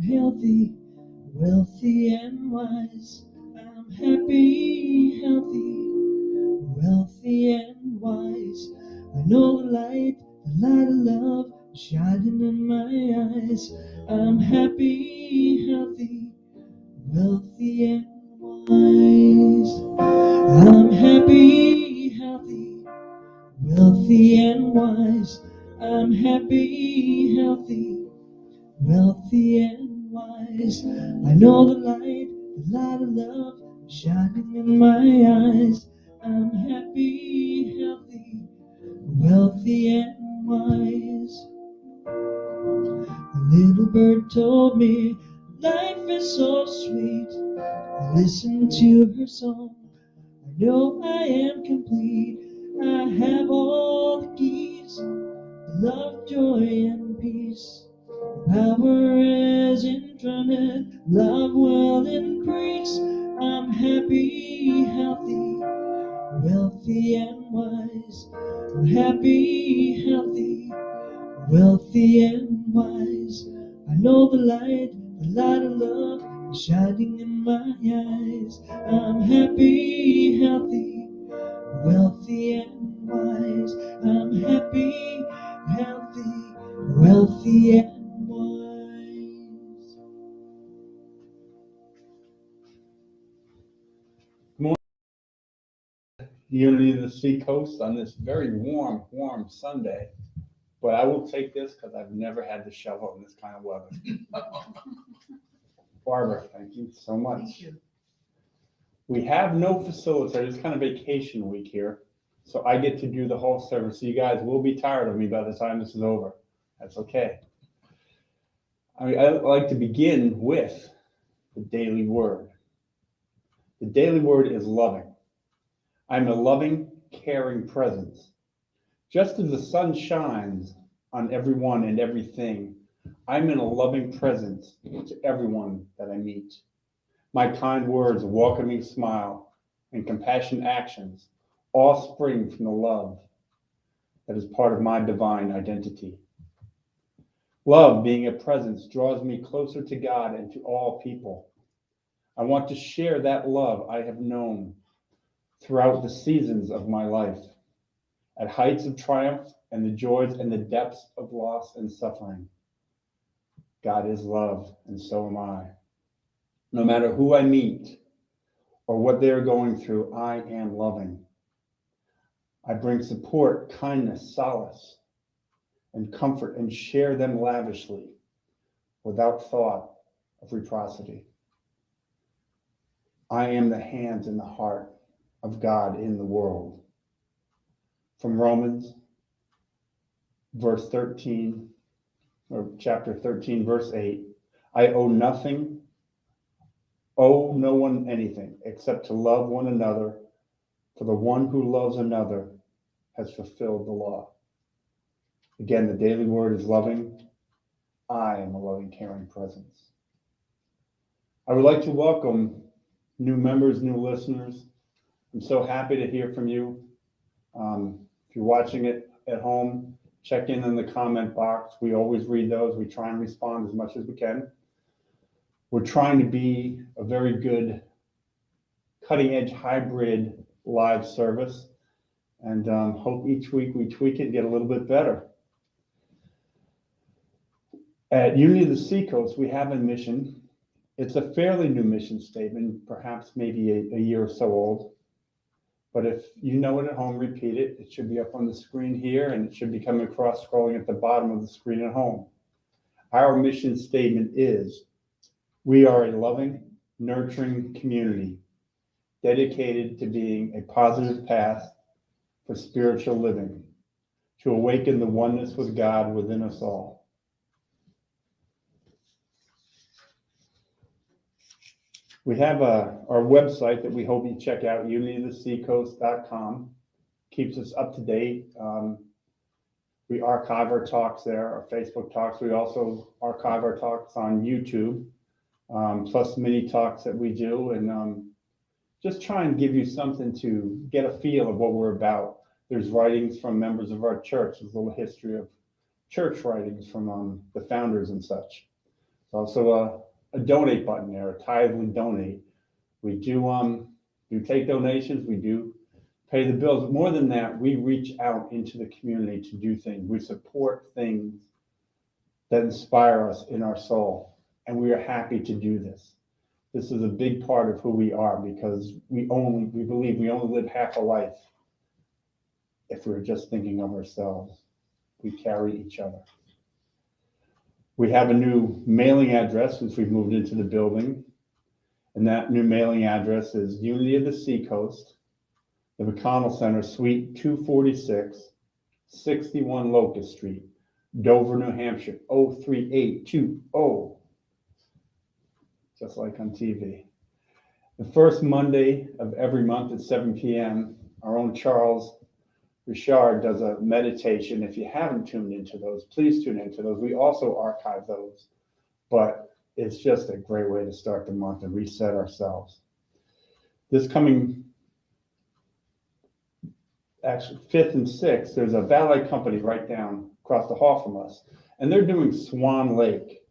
healthy, wealthy and wise. I'm happy, healthy, wealthy and wise. I know the light of love shining in my eyes. I'm happy, healthy, wealthy and wise. I'm happy, healthy, wealthy and wise. I'm happy, healthy, wealthy and wise. I know the light of love shining in my eyes. I'm happy, healthy, wealthy and wise. A little bird told me life is so sweet. I listened to her song. I know I am complete. I have all the keys, love, joy, and peace. Power is infinite, love will increase. I'm happy, healthy, wealthy and wise. I'm happy, healthy, wealthy and wise. I know the light of love is shining in my eyes. I'm happy, healthy, wealthy and wise. I'm happy, healthy, wealthy and wise. Unity of the Seacoast on this very warm Sunday. But I will take this because I've never had to shovel in this kind of weather. Barbara, thank you so much. Thank you. We have no facilitator. It's kind of vacation week here. So I get to do the whole service. So you guys will be tired of me by the time this is over. That's okay. I like to begin with the daily word. The daily word is loving. I'm a loving, caring presence. Just as the sun shines on everyone and everything, I'm in a loving presence to everyone that I meet. My kind words, welcoming smile, and compassionate actions all spring from the love that is part of my divine identity. Love, being a presence, draws me closer to God and to all people. I want to share that love I have known throughout the seasons of my life, at heights of triumph and the joys and the depths of loss and suffering. God is love, and so am I. No matter who I meet or what they are going through, I am loving. I bring support, kindness, solace, and comfort and share them lavishly without thought of reciprocity. I am the hands and the heart of God in the world. From Romans, verse 13, or chapter 13, verse 8, I owe no one anything except to love one another, for the one who loves another has fulfilled the law. Again, the daily word is loving. I am a loving, caring presence. I would like to welcome new members, new listeners. I'm so happy to hear from you. If you're watching it at home, check in the comment box. We always read those. We try and respond as much as we can. We're trying to be a very good cutting edge hybrid live service, and hope each week we tweak it and get a little bit better. At Unity of the Seacoast, we have a mission. It's a fairly new mission statement, perhaps maybe a year or so old. But if you know it at home, repeat it. It should be up on the screen here, and it should be coming across scrolling at the bottom of the screen at home. Our mission statement is, we are a loving, nurturing community dedicated to being a positive path for spiritual living, to awaken the oneness with God within us all. We have our website that we hope you check out, unityoftheseacoast.com. Keeps us up to date. We archive our talks there, our Facebook talks. We also archive our talks on YouTube, plus mini talks that we do, and just try and give you something to get a feel of what we're about. There's writings from members of our church. There's a little history of church writings from the founders and such. also a donate button there, a tithe and donate. We do take donations, we do pay the bills. More than that, we reach out into the community to do things. We support things that inspire us in our soul, and we are happy to do this. This is a big part of who we are because we believe we only live half a life if we're just thinking of ourselves. We carry each other. We have a new mailing address since we've moved into the building, and that new mailing address is Unity of the Seacoast, the McConnell Center, Suite 246, 61 Locust Street, Dover, New Hampshire, 03820, just like on TV. The first Monday of every month at 7 p.m., our own Charles Richard does a meditation. If you haven't tuned into those, please tune into those. We also archive those, but it's just a great way to start the month and reset ourselves. This coming, actually 5th and 6th, there's a ballet company right down across the hall from us, and they're doing Swan Lake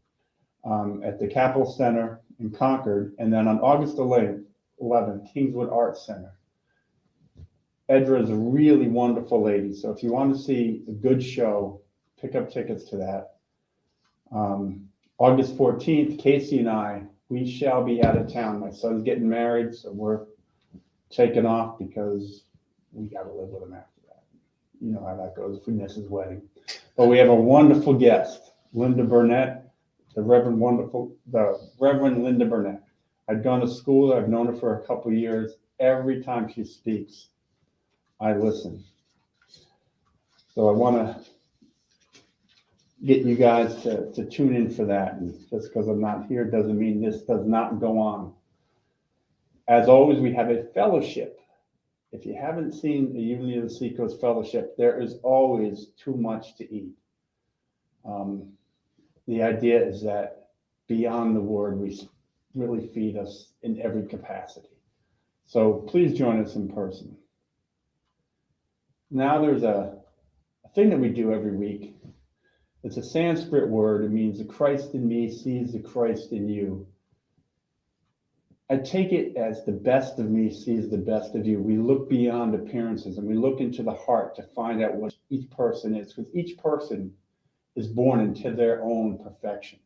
at the Capitol Center in Concord, and then on August 11th, Kingswood Arts Center. Edra is a really wonderful lady, so if you want to see a good show, pick up tickets to that. August 14th, Casey and I, we shall be out of town. My son's getting married, so we're taking off because we got to live with him after that. You know how that goes if we miss his wedding. But we have a wonderful guest, Linda Burnett, the Reverend Linda Burnett. I've gone to school, I've known her for a couple of years. Every time she speaks, I listen. So I want to get you guys to tune in for that. And just because I'm not here doesn't mean this does not go on. As always, we have a fellowship. If you haven't seen the Unity of the Seacoast Fellowship, there is always too much to eat. The idea is that beyond the word, we really feed us in every capacity. So please join us in person. Now there's a thing that we do every week. It's a Sanskrit word. It means the Christ in me sees the Christ in you. I take it as the best of me sees the best of you. We look beyond appearances and we look into the heart to find out what each person is, because each person is born into their own perfection,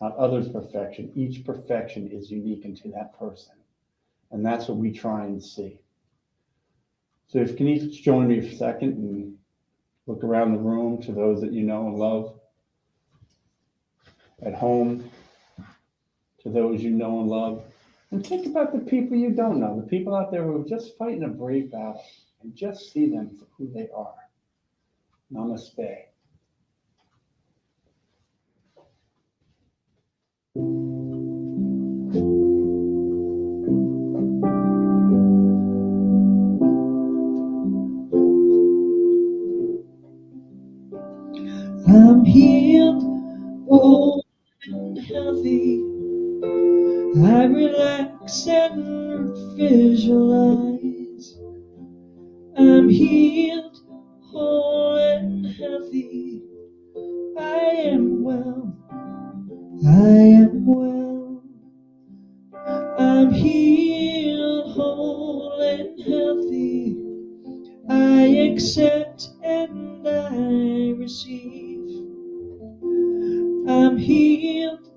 not others' perfection. Each perfection is unique into that person. And that's what we try and see. So if you can each join me for a second and look around the room to those that you know and love, at home, to those you know and love, and think about the people you don't know, the people out there who are just fighting a brave battle, and just see them for who they are. Namaste. I'm healed, whole and healthy. I relax and visualize. I'm healed, whole and healthy. I am well. I am well. I'm healed, whole and healthy. I accept and I receive. I'm healed,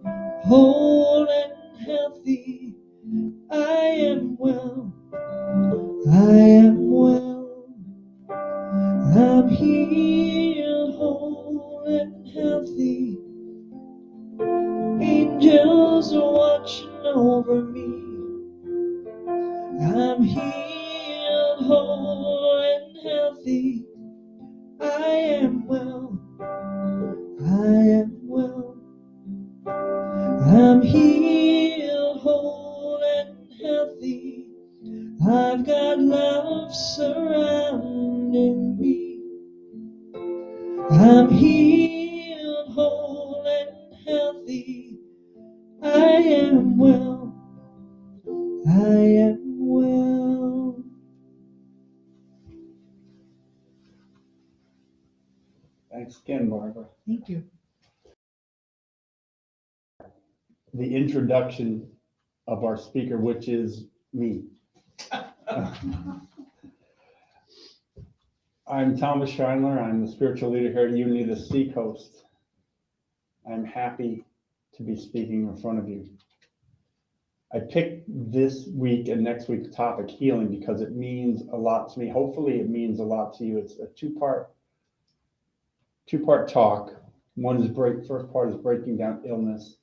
whole and healthy. I am well. I am well. I'm healed, whole and healthy. Angels are watching over me. I'm healed, whole and healthy. I am well. I am well. I'm healed, whole and healthy. I've got love surrounding me. I'm healed, whole and healthy. I am well. I am well. Thanks again, Barbara. Thank you. the introduction of our speaker, which is me. I'm Thomas Scheinler. I'm the spiritual leader here at Unity of the Seacoast. I'm happy to be speaking in front of you. I picked this week and next week's topic, healing, because it means a lot to me. Hopefully it means a lot to you. It's a two-part talk. First part is breaking down illness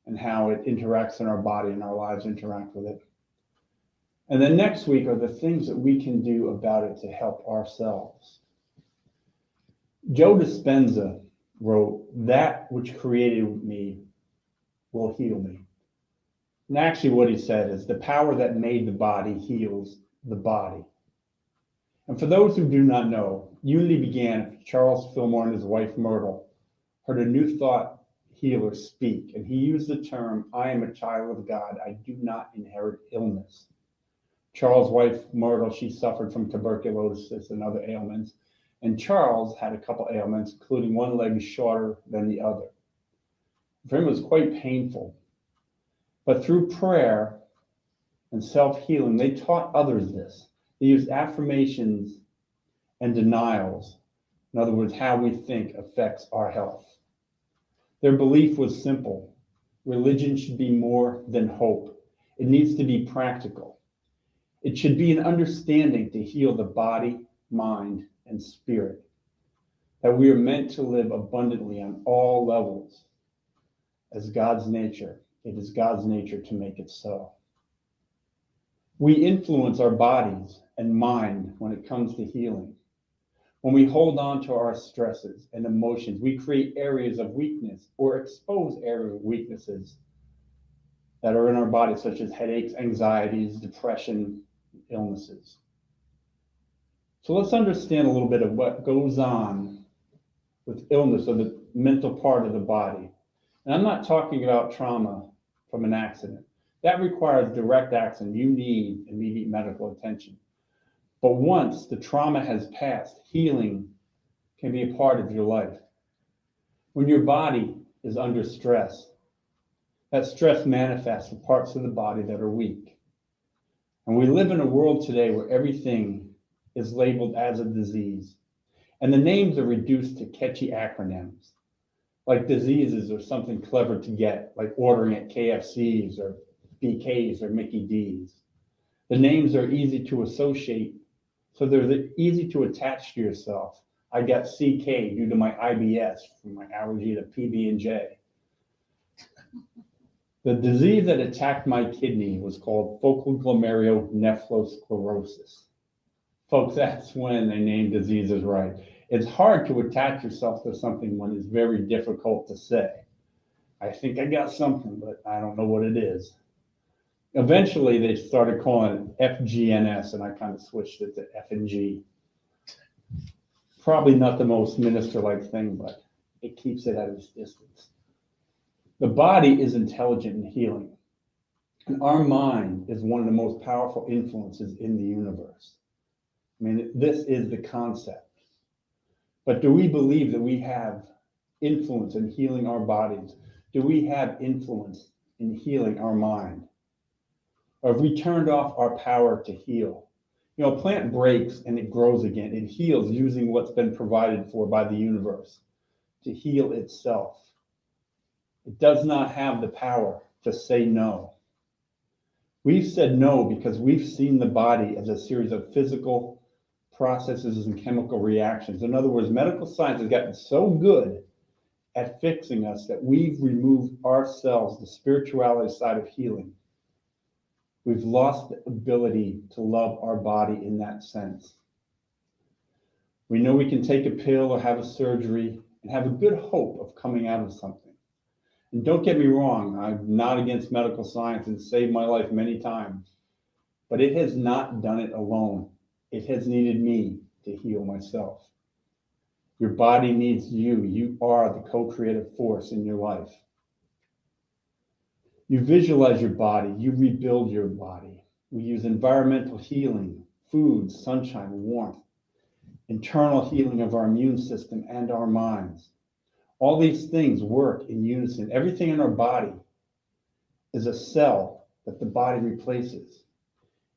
and how it interacts in our body and our lives interact with it. And then next week are the things that we can do about it to help ourselves. Joe Dispenza wrote, "That which created me will heal me." And actually what he said is, the power that made the body heals the body. And for those who do not know, Unity began after Charles Fillmore and his wife Myrtle heard a New Thought healer speak, and he used the term, "I am a child of God. I do not inherit illness." Charles' wife Myrtle, she suffered from tuberculosis and other ailments, and Charles had a couple ailments, including one leg shorter than the other. For him, it was quite painful. But through prayer and self-healing, they taught others this. They used affirmations and denials. In other words, how we think affects our health. Their belief was simple. Religion should be more than hope. It needs to be practical. It should be an understanding to heal the body, mind, and spirit. That we are meant to live abundantly on all levels. As God's nature, it is God's nature to make it so. We influence our bodies and mind when it comes to healing. When we hold on to our stresses and emotions, we create areas of weakness or expose areas of weaknesses that are in our body, such as headaches, anxieties, depression, illnesses. So let's understand a little bit of what goes on with illness or the mental part of the body. And I'm not talking about trauma from an accident. That requires direct action. You need immediate medical attention. But once the trauma has passed, healing can be a part of your life. When your body is under stress, that stress manifests in parts of the body that are weak. And we live in a world today where everything is labeled as a disease. And the names are reduced to catchy acronyms, like diseases or something clever to get, like ordering at KFC's or BK's or Mickey D's. The names are easy to associate, so they're easy to attach to yourself. I got CK due to my IBS from my allergy to PB&J. The disease that attacked my kidney was called focal glomerulonephrosclerosis. Folks, that's when they name diseases right. It's hard to attach yourself to something when it's very difficult to say. I think I got something, but I don't know what it is. Eventually, they started calling it FGNS, and I kind of switched it to F and G. Probably not the most minister-like thing, but it keeps it at its distance. The body is intelligent and healing, and our mind is one of the most powerful influences in the universe. I mean, this is the concept. But do we believe that we have influence in healing our bodies? Do we have influence in healing our mind? Or have we turned off our power to heal? You know, a plant breaks and it grows again. It heals using what's been provided for by the universe to heal itself. It does not have the power to say no. We've said no because we've seen the body as a series of physical processes and chemical reactions. In other words, medical science has gotten so good at fixing us that we've removed ourselves, the spirituality side of healing. We've lost the ability to love our body in that sense. We know we can take a pill or have a surgery and have a good hope of coming out of something. And don't get me wrong, I'm not against medical science and saved my life many times, but it has not done it alone. It has needed me to heal myself. Your body needs you. You are the co-creative force in your life. You visualize your body. You rebuild your body. We use environmental healing, food, sunshine, warmth, internal healing of our immune system and our minds. All these things work in unison. Everything in our body is a cell that the body replaces.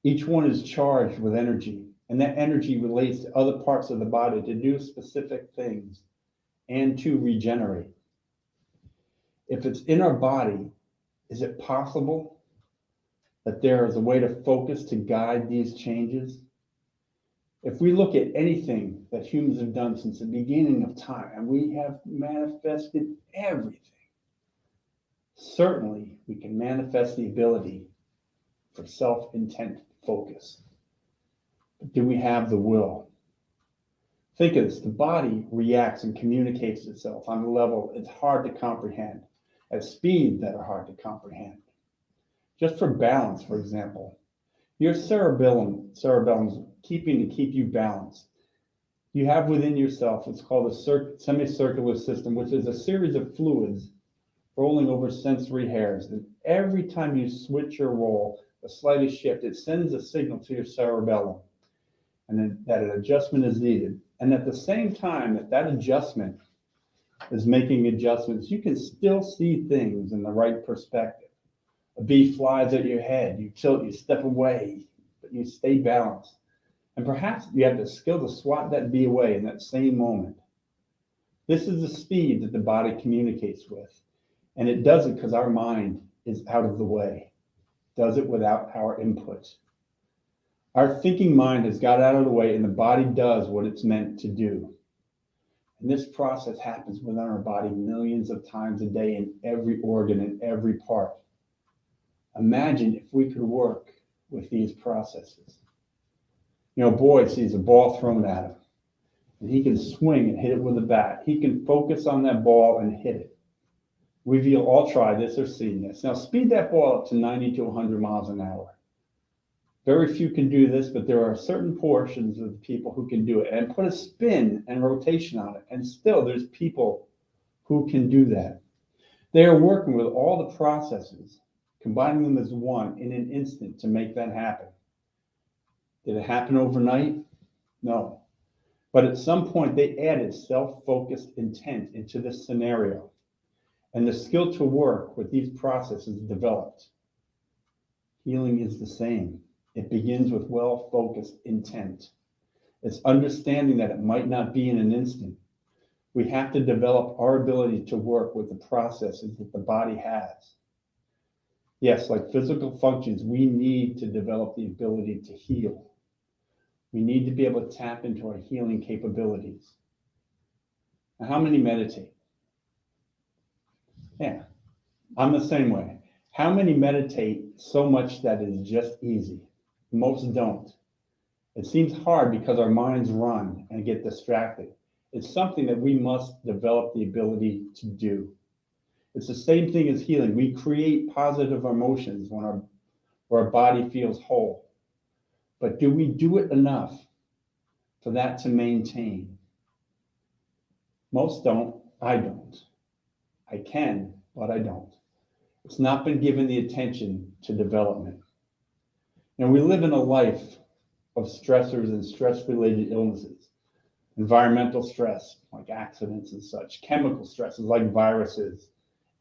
Each one is charged with energy, and that energy relates to other parts of the body to do specific things and to regenerate. If it's in our body, is it possible that there is a way to focus to guide these changes? If we look at anything that humans have done since the beginning of time, and we have manifested everything, certainly we can manifest the ability for self-intent focus. But do we have the will? Think of this, the body reacts and communicates itself on a level it's hard to comprehend, at speeds that are hard to comprehend. Just for balance, for example, your cerebellum's keep you balanced. You have within yourself what's called a semicircular system, which is a series of fluids rolling over sensory hairs. And every time you switch your role, the slightest shift, it sends a signal to your cerebellum, and then that an adjustment is needed. And at the same time that adjustment is making adjustments, you can still see things in the right perspective. A bee flies at your head, you tilt, you step away, but you stay balanced. And perhaps you have the skill to swat that bee away in that same moment. This is the speed that the body communicates with. And it does it because our mind is out of the way. It does it without our input. Our thinking mind has got out of the way, and the body does what it's meant to do. And this process happens within our body millions of times a day in every organ and every part. Imagine if we could work with these processes. You know, a boy sees a ball thrown at him, and he can swing and hit it with a bat. He can focus on that ball and hit it. We've all tried this or seen this. Now speed that ball up to 90 to 100 miles an hour. Very few can do this, but there are certain portions of people who can do it and put a spin and rotation on it. And still there's people who can do that. They are working with all the processes, combining them as one in an instant to make that happen. Did it happen overnight? No. But at some point they added self-focused intent into this scenario, and the skill to work with these processes developed. Healing is the same. It begins with well-focused intent. It's understanding that it might not be in an instant. We have to develop our ability to work with the processes that the body has. Yes, like physical functions, we need to develop the ability to heal. We need to be able to tap into our healing capabilities. Now, how many meditate? Yeah, I'm the same way. How many meditate so much that it is just easy? Most don't. It seems hard because our minds run and get distracted. It's something that we must develop the ability to do. It's the same thing as healing. We create positive emotions when our body feels whole. But do we do it enough for that to maintain? Most don't. I don't. I can, but I don't. It's not been given the attention to development. And we live in a life of stressors and stress-related illnesses. Environmental stress, like accidents and such. Chemical stresses, like viruses,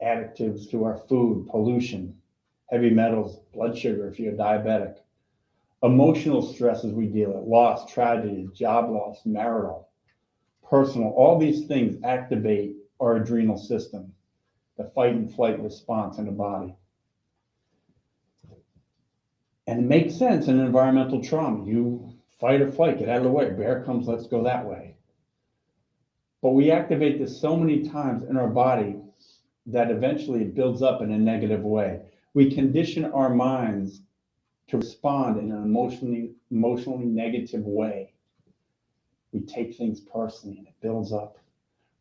additives to our food, pollution, heavy metals, blood sugar if you're diabetic. Emotional stresses we deal with, loss, tragedy, job loss, marital, personal. All these things activate our adrenal system, the fight and flight response in the body. And it makes sense in environmental trauma. You fight or flight, get out of the way. Bear comes, let's go that way. But we activate this so many times in our body that eventually it builds up in a negative way. We condition our minds to respond in an emotionally negative way. We take things personally and it builds up.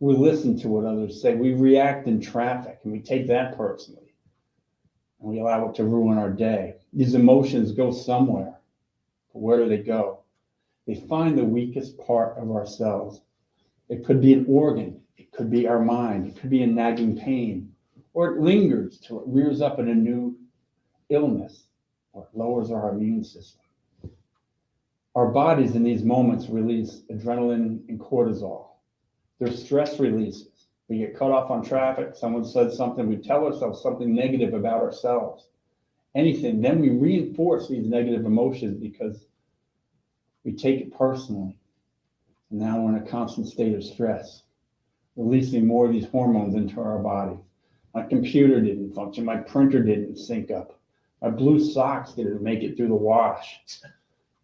We listen to what others say. We react in traffic and we take that personally. And we allow it to ruin our day. These emotions go somewhere. But where do they go? They find the weakest part of ourselves. It could be an organ. It could be our mind. It could be a nagging pain. Or it lingers till it rears up in a new illness, or it lowers our immune system. Our bodies in these moments release adrenaline and cortisol. They're stress releases. We get cut off on traffic. Someone says something. We tell ourselves something negative about ourselves. Anything. Then we reinforce these negative emotions because we take it personally. And now we're in a constant state of stress, releasing more of these hormones into our body. My computer didn't function. My printer didn't sync up. My blue socks didn't make it through the wash.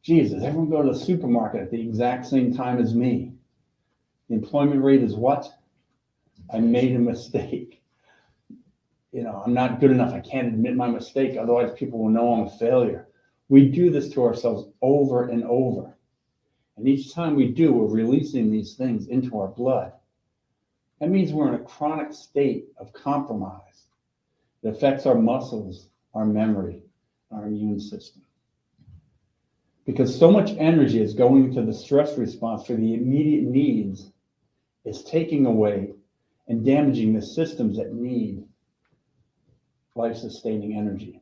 Jesus, everyone go to the supermarket at the exact same time as me. The employment rate is what? I made a mistake. I'm not good enough. I can't admit my mistake. Otherwise, people will know I'm a failure. We do this to ourselves over and over. And each time we do, we're releasing these things into our blood. That means we're in a chronic state of compromise. It affects our muscles, our memory, our immune system. Because so much energy is going into the stress response for the immediate needs, it's taking away and damaging the systems that need life-sustaining energy.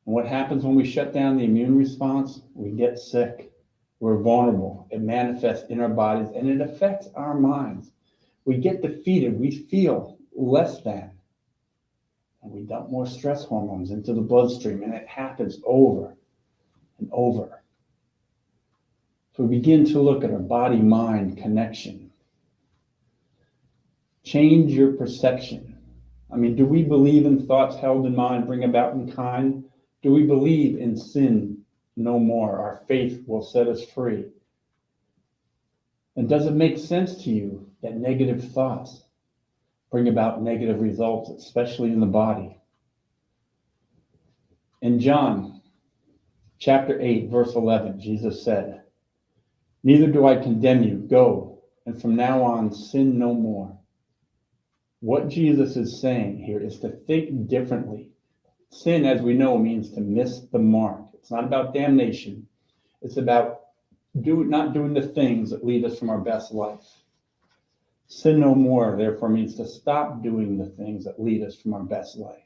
And what happens when we shut down the immune response? We get sick. We're vulnerable. It manifests in our bodies and it affects our minds. We get defeated. We feel less than. And we dump more stress hormones into the bloodstream, and it happens over and over. So we begin to look at our body-mind connection. Change your perception. Do we believe in thoughts held in mind bring about in kind? Do we believe in sin no more? Our faith will set us free. And does it make sense to you that negative thoughts bring about negative results, especially in the body? In John chapter 8, verse 11, Jesus said, "Neither do I condemn you. Go, and from now on sin no more." What Jesus is saying here is to think differently. Sin, as we know, means to miss the mark. It's not about damnation. It's about not doing the things that lead us from our best life. Sin no more, therefore, means to stop doing the things that lead us from our best life.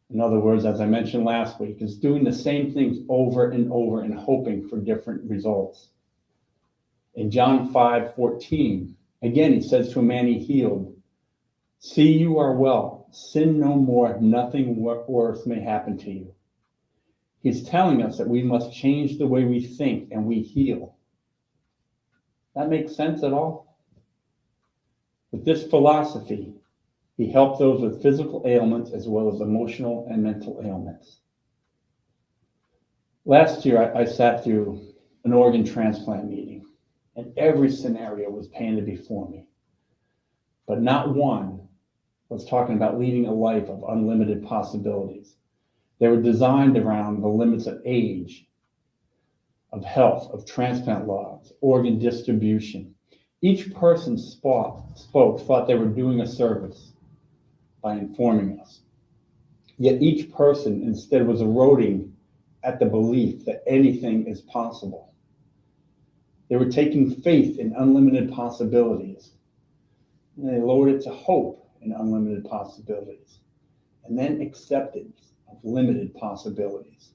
In other words, as I mentioned last week, is doing the same things over and over and hoping for different results. In John 5:14, again, he says to a man he healed, "See, you are well. Sin no more. Nothing worse may happen to you." He's telling us that we must change the way we think and we heal. That makes sense at all? With this philosophy, he helped those with physical ailments as well as emotional and mental ailments. Last year, I sat through an organ transplant meeting, and every scenario was painted before me. But not one was talking about leading a life of unlimited possibilities. They were designed around the limits of age, of health, of transplant laws, organ distribution. Each person thought they were doing a service by informing us. Yet each person instead was eroding at the belief that anything is possible. They were taking faith in unlimited possibilities, and they lowered it to hope in unlimited possibilities, and then acceptance of limited possibilities.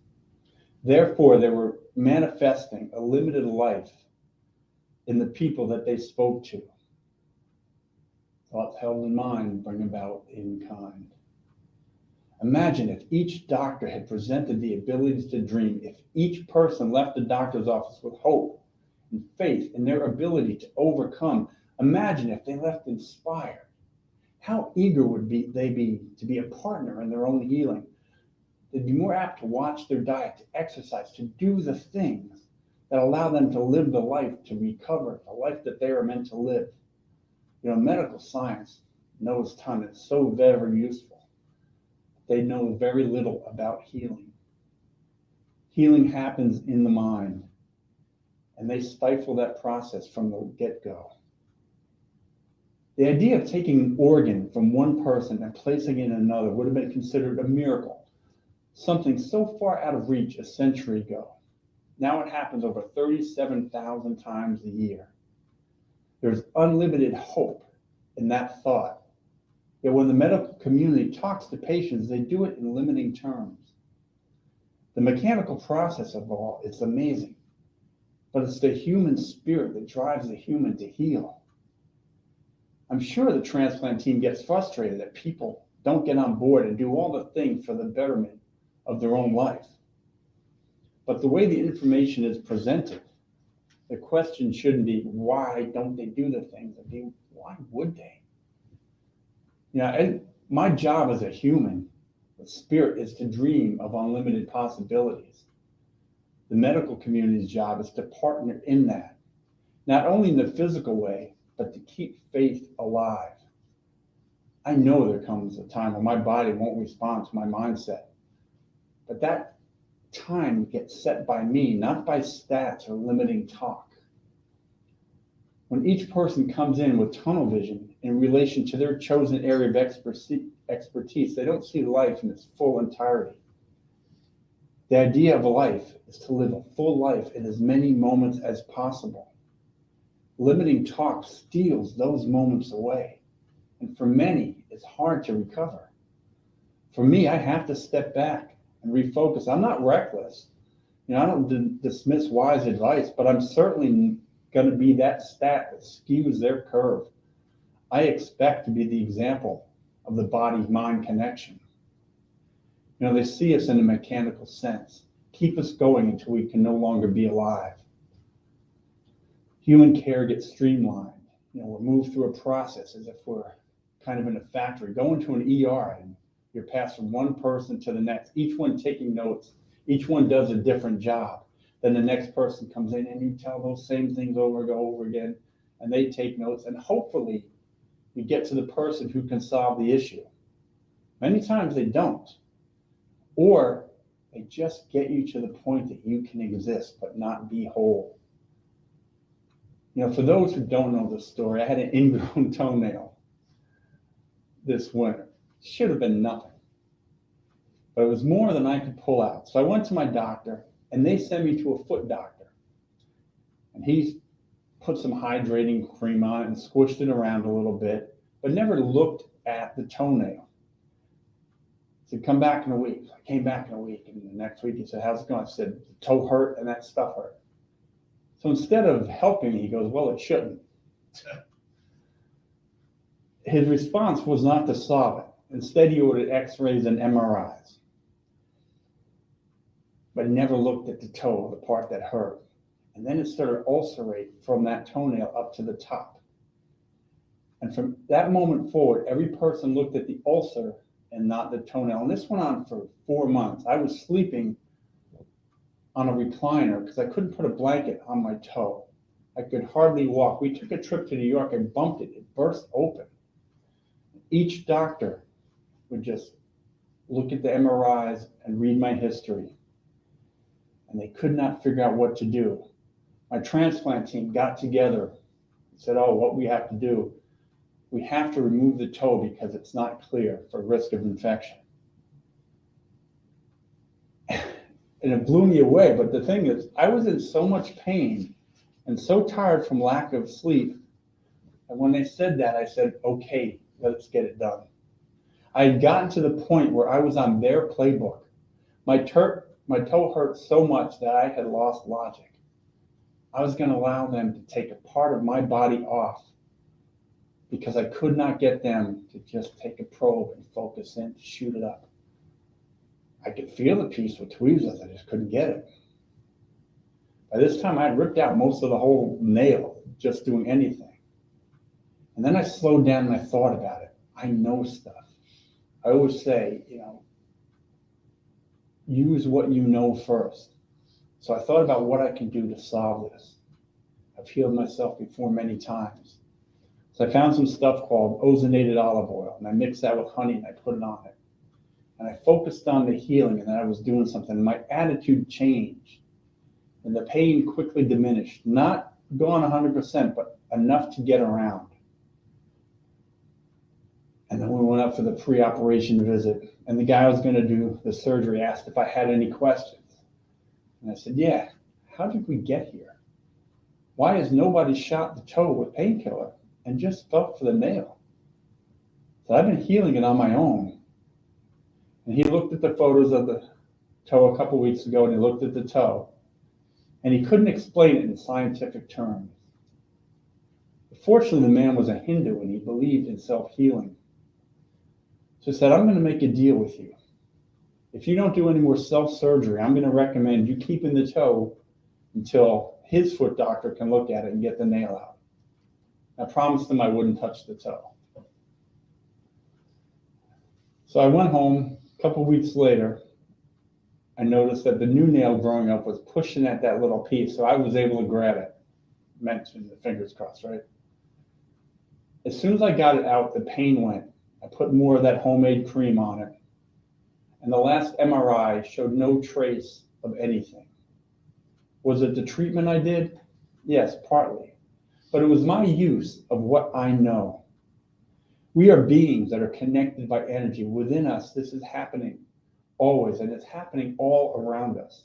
Therefore, they were manifesting a limited life in the people that they spoke to. Thoughts held in mind bring about in kind. Imagine if each doctor had presented the abilities to dream, if each person left the doctor's office with hope and faith in their ability to overcome. Imagine if they left inspired. How eager would they be to be a partner in their own healing? They'd be more apt to watch their diet, to exercise, to do the things that allow them to live the life, to recover, the life that they are meant to live. Medical science knows a ton. It's so very useful. They know very little about healing. Healing happens in the mind, and they stifle that process from the get-go. The idea of taking an organ from one person and placing it in another would have been considered a miracle, something so far out of reach a century ago. Now it happens over 37,000 times a year. There's unlimited hope in that thought. Yet when the medical community talks to patients, they do it in limiting terms. The mechanical process of all, it's amazing, but it's the human spirit that drives the human to heal. I'm sure the transplant team gets frustrated that people don't get on board and do all the things for the betterment of their own life. But the way the information is presented, the question shouldn't be, why don't they do the things? It'd be, why would they? And my job as a human, the spirit, is to dream of unlimited possibilities. The medical community's job is to partner in that, not only in the physical way, but to keep faith alive. I know there comes a time when my body won't respond to my mindset, but that time gets set by me, not by stats or limiting talk. When each person comes in with tunnel vision in relation to their chosen area of expertise, they don't see life in its full entirety. The idea of a life is to live a full life in as many moments as possible. Limiting talk steals those moments away, and for many, it's hard to recover. For me, I have to step back and refocus. I'm not reckless. I don't dismiss wise advice, but I'm certainly going to be that stat that skews their curve. I expect to be the example of the body-mind connection. They see us in a mechanical sense, keep us going until we can no longer be alive. Human care gets streamlined. We're moved through a process as if we're kind of in a factory. Go into an ER and you're passed from one person to the next, each one taking notes, each one does a different job. Then the next person comes in and you tell those same things over and over again, and they take notes, and hopefully you get to the person who can solve the issue. Many times they don't, or they just get you to the point that you can exist but not be whole. For those who don't know the story, I had an ingrown toenail this winter. Should have been nothing, but it was more than I could pull out. So I went to my doctor, and they sent me to a foot doctor. And he put some hydrating cream on it and squished it around a little bit, but never looked at the toenail. He said, come back in a week. So I came back in a week, and the next week he said, how's it going? I said, the toe hurt and that stuff hurt. So instead of helping me, he goes, well, it shouldn't. His response was not to solve it. Instead, he ordered x-rays and MRIs, but never looked at the toe, the part that hurt. And then it started to ulcerate from that toenail up to the top. And from that moment forward, every person looked at the ulcer and not the toenail. And this went on for 4 months. I was sleeping on a recliner because I couldn't put a blanket on my toe. I could hardly walk. We took a trip to New York. I bumped it. It burst open. Each doctor would just look at the MRIs and read my history, and they could not figure out what to do. My transplant team got together and said, what we have to do, we have to remove the toe because it's not clear for risk of infection. And it blew me away. But the thing is, I was in so much pain and so tired from lack of sleep. And when they said that, I said, okay, let's get it done. I had gotten to the point where I was on their playbook. My toe hurt so much that I had lost logic. I was going to allow them to take a part of my body off because I could not get them to just take a probe and focus in to shoot it up. I could feel the piece with tweezers, I just couldn't get it. By this time, I had ripped out most of the whole nail, just doing anything. And then I slowed down and I thought about it. I know stuff. I always say, use what you know first. So I thought about what I can do to solve this. I've healed myself before many times. So I found some stuff called ozonated olive oil, and I mixed that with honey and I put it on it. And I focused on the healing and that I was doing something. My attitude changed and the pain quickly diminished. Not gone 100%, but enough to get around. And then we went up for the pre-operation visit, and the guy who was going to do the surgery asked if I had any questions. And I said, yeah, how did we get here? Why has nobody shot the toe with painkiller and just felt for the nail? So I've been healing it on my own. And he looked at the photos of the toe a couple weeks ago, and he looked at the toe, and he couldn't explain it in scientific terms. The Fortunately, the man was a Hindu and he believed in self-healing. So he said, I'm going to make a deal with you. If you don't do any more self-surgery, I'm going to recommend you keeping the toe until his foot doctor can look at it and get the nail out. I promised him I wouldn't touch the toe. So I went home. A couple weeks later, I noticed that the new nail growing up was pushing at that little piece, so I was able to grab it. Mentioned the fingers crossed, right? As soon as I got it out, the pain went. I put more of that homemade cream on it. And the last MRI showed no trace of anything. Was it the treatment I did? Yes, partly. But it was my use of what I know. We are beings that are connected by energy. Within us, this is happening always, and it's happening all around us.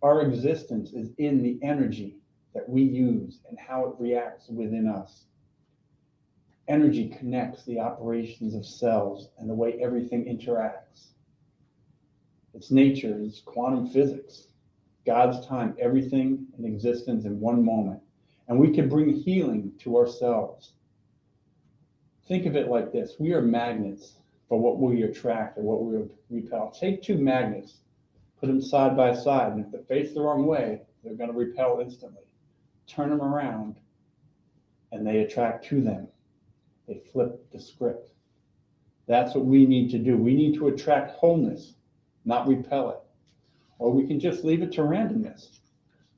Our existence is in the energy that we use and how it reacts within us. Energy connects the operations of cells and the way everything interacts. Its nature is quantum physics. God's time, everything in existence in one moment. And we can bring healing to ourselves. Think of it like this. We are magnets for what we attract or what we repel. Take two magnets, put them side by side, and if they face the wrong way, they're going to repel instantly. Turn them around, and they attract to them. They flip the script. That's what we need to do. We need to attract wholeness, not repel it. Or we can just leave it to randomness,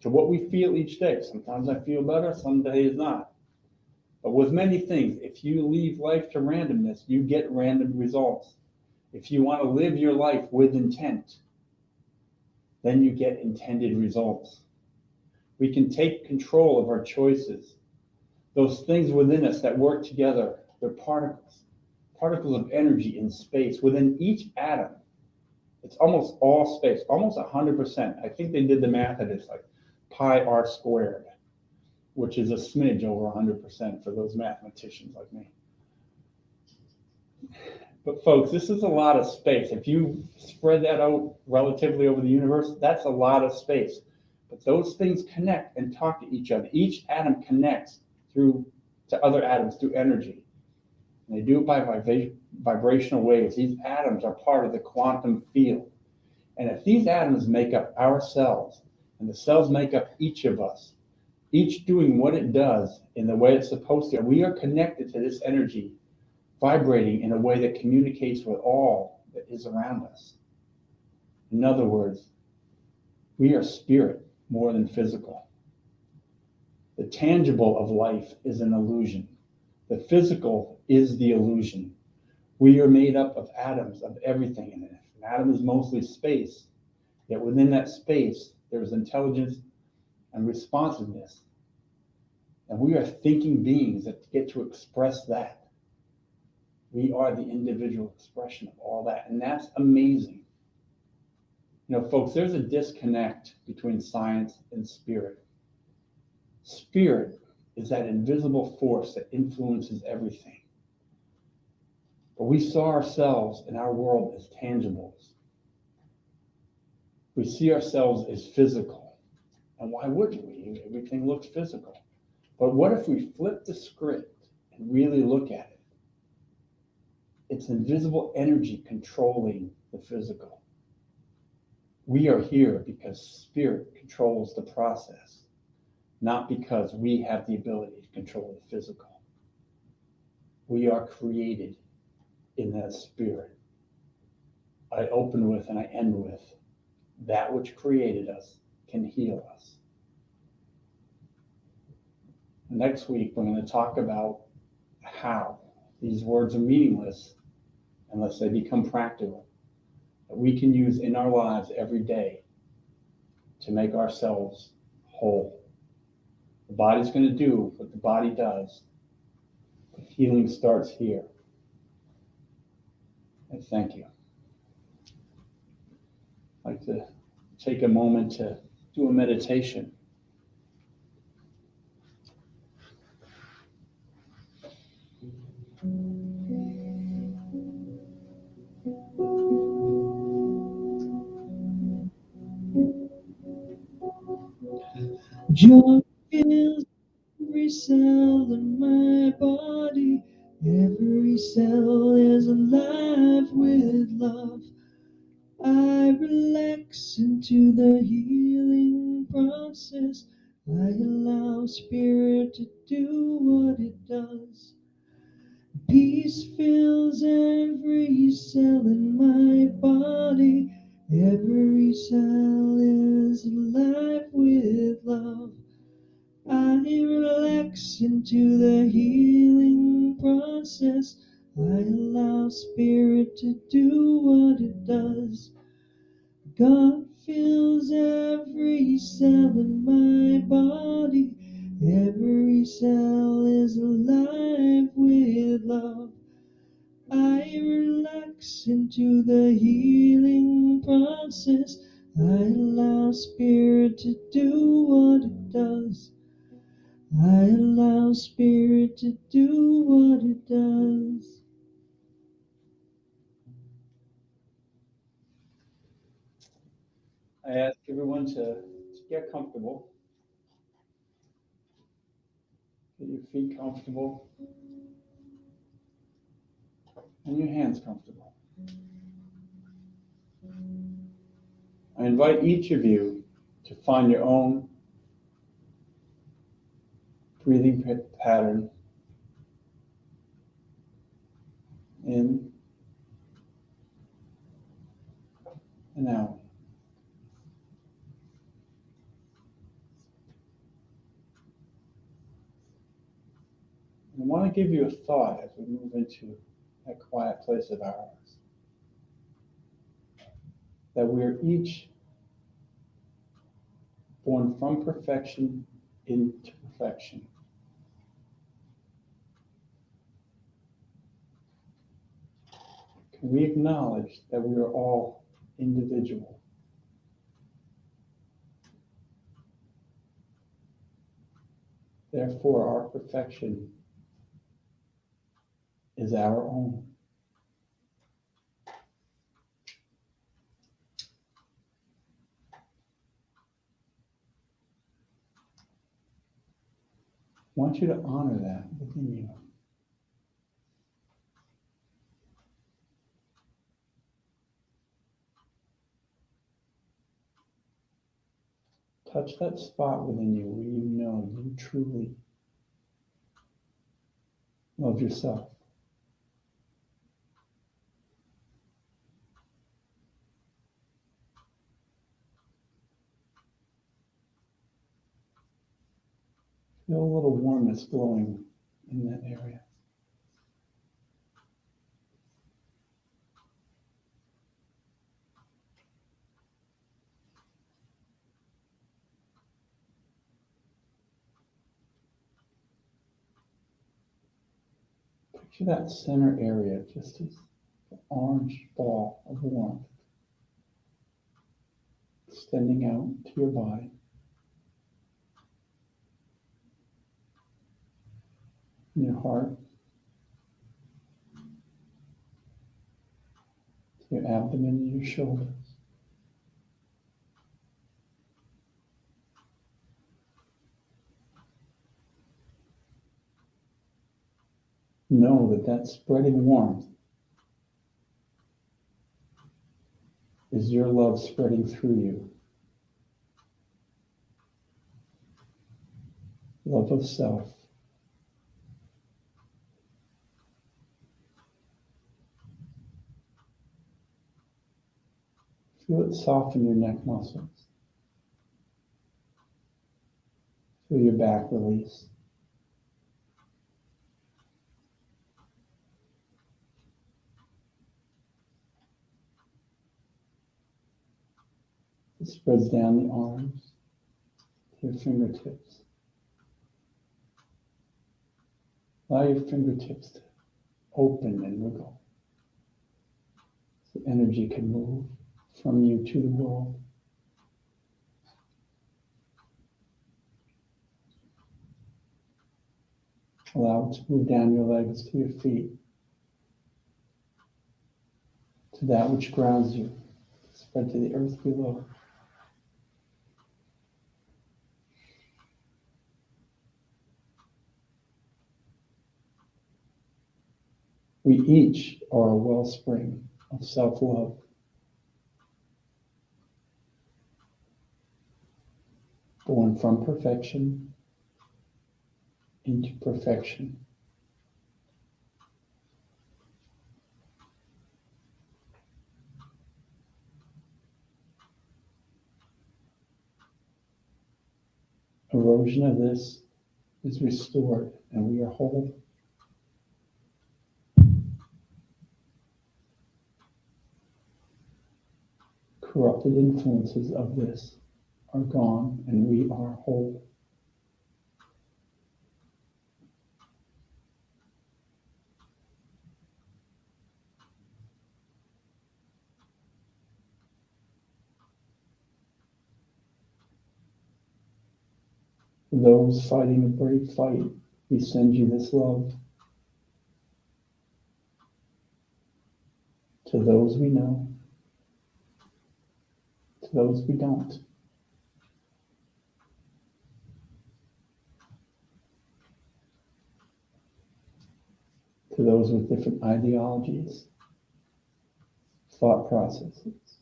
to what we feel each day. Sometimes I feel better, some days not. But with many things, if you leave life to randomness, you get random results. If you want to live your life with intent, then you get intended results. We can take control of our choices. Those things within us that work together, they're particles of energy in space. Within each atom, it's almost all space, almost 100%. I think they did the math at it's like pi r squared, which is a smidge over 100% for those mathematicians like me. But folks, this is a lot of space. If you spread that out relatively over the universe, that's a lot of space. But those things connect and talk to each other. Each atom connects to other atoms through energy. And they do it by vibrational waves. These atoms are part of the quantum field. And if these atoms make up our cells, and the cells make up each of us, each doing what it does in the way it's supposed to, we are connected to this energy, vibrating in a way that communicates with all that is around us. In other words, we are spirit more than physical. The tangible of life is an illusion. The physical is the illusion. We are made up of atoms, of everything in it. An atom is mostly space, yet within that space, there is intelligence and responsiveness. And we are thinking beings that get to express that. We are the individual expression of all that, and that's amazing. You know, folks, there's a disconnect between science and spirit. Spirit is that invisible force that influences everything. But we saw ourselves in our world as tangibles. We see ourselves as physical. And why wouldn't we? Everything looks physical. But what if we flip the script and really look at it? It's invisible energy controlling the physical. We are here because spirit controls the process, not because we have the ability to control the physical. We are created in that spirit. I open with and I end with that which created us can heal us. Next week, we're going to talk about how these words are meaningless unless they become practical, that we can use in our lives every day to make ourselves whole. The body's going to do what the body does, but healing starts here. And thank you. I'd like to take a moment to do a meditation. Joy fills every cell in my alive with love. I relax into the healing process. I allow spirit to do what it does. Peace fills every cell in my body. Every cell is alive with love. I relax into the healing process. I allow spirit to do what it does. God fills every cell in my body. Every cell is alive with love. I relax into the healing process. I allow spirit to do what it does. I allow spirit to do what it does. I ask everyone to get comfortable. Get your feet comfortable and your hands comfortable. I invite each of you to find your own breathing pattern. In and out. And I want to give you a thought as we move into that quiet place of ours. That we are each born from perfection into perfection. Can we acknowledge that we are all individual? Therefore, our perfection is our own. I want you to honor that within you. Touch that spot within you where you know you truly love yourself. Feel a little warmness glowing in that area. Picture that center area just as an orange ball of warmth extending out to your body. In your heart, to your abdomen and your shoulders. Know that that spreading warmth is your love spreading through you. Love of self. Feel it soften your neck muscles. Feel your back release. It spreads down the arms to your fingertips. Allow your fingertips to open and wiggle so energy can move from you to the world. Allow it to move down your legs to your feet, to that which grounds you, spread to the earth below. We each are a wellspring of self-love. Born from perfection into perfection. Erosion of this is restored and we are whole. Corrupted influences of this are gone and we are whole. For those fighting a brave fight, we send you this love. To those we know, to those we don't. To those with different ideologies, thought processes.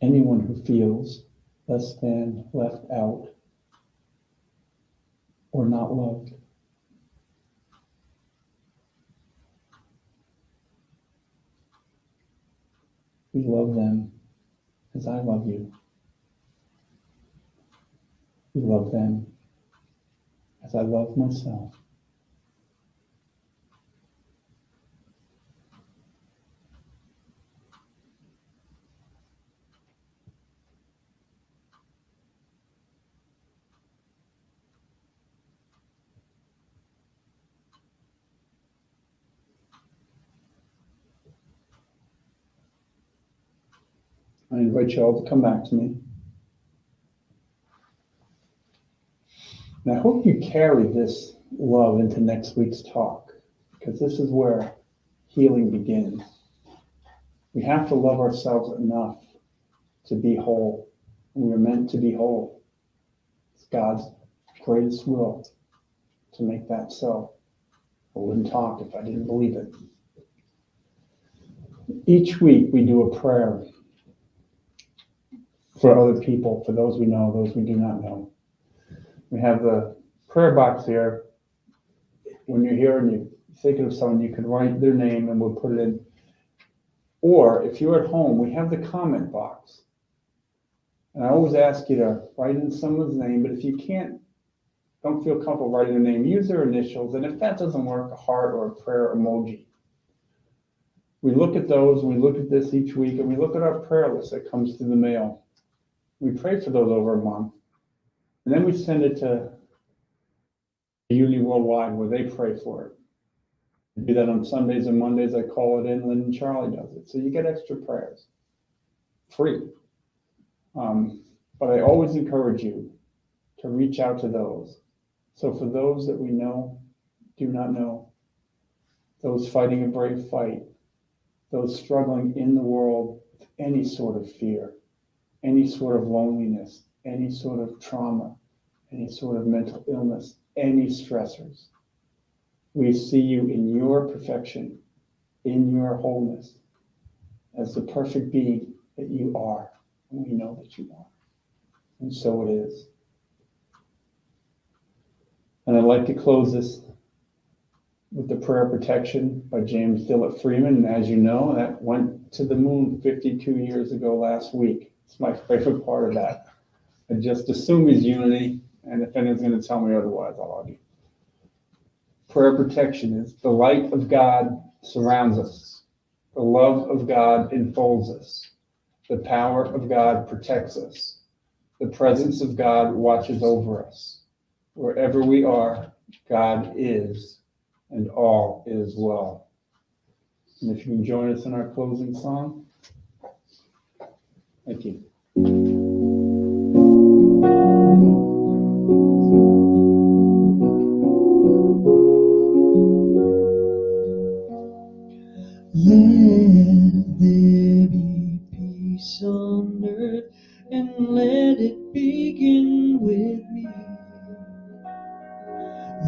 Anyone who feels less than, left out, or not loved. We love them as I love you. We love them as I love myself. I invite you all to come back to me. And I hope you carry this love into next week's talk, because this is where healing begins. We have to love ourselves enough to be whole. We are meant to be whole. It's God's greatest will to make that so. I wouldn't talk if I didn't believe it. Each week we do a prayer for other people, for those we know, those we do not know. We have the prayer box here. When you're here and you think of someone, you can write their name and we'll put it in. Or if you're at home, we have the comment box. And I always ask you to write in someone's name, but if you don't feel comfortable writing their name, use their initials. And if that doesn't work, a heart or a prayer emoji. We look at those, and we look at this each week, and we look at our prayer list that comes through the mail. We pray for those over a month. And then we send it to Unity Worldwide where they pray for it. We do that on Sundays and Mondays. I call it in, Lynn and Charlie does it. So you get extra prayers. Free. But I always encourage you to reach out to those. So for those that we know, do not know, those fighting a brave fight, those struggling in the world with any sort of fear, any sort of loneliness, any sort of trauma, any sort of mental illness, any stressors. We see you in your perfection, in your wholeness, as the perfect being that you are, and we know that you are. And so it is. And I'd like to close this with the prayer of protection by James Dillett Freeman. And as you know, that went to the moon 52 years ago last week. It's my favorite part of that. I just assume he's unity, and if anyone's going to tell me otherwise, I'll argue. Prayer of protection is the light of God surrounds us. The love of God enfolds us. The power of God protects us. The presence of God watches over us. Wherever we are, God is, and all is well. And if you can join us in our closing song. Thank you. Let there be peace on earth, and let it begin with me.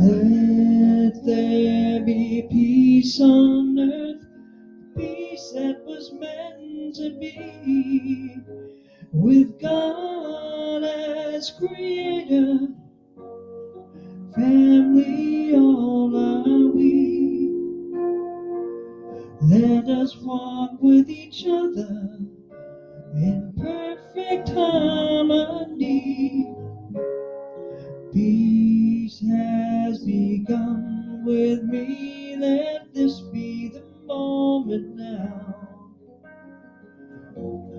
Let there be peace on on earth, peace that was meant to be. With God as creator, family all are we. Let us walk with each other in perfect harmony. Peace has begun with me. Let this be the moment now.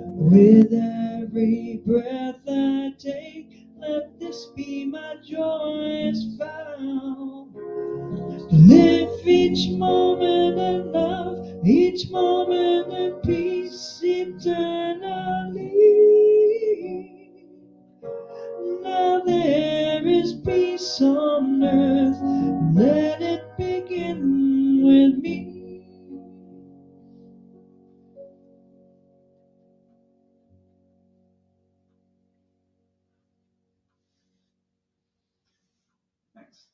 With every breath I take, let this be my joyous vow. To live each moment in love, each moment in peace eternally. Now there is peace on earth, let it begin with me. Thanks.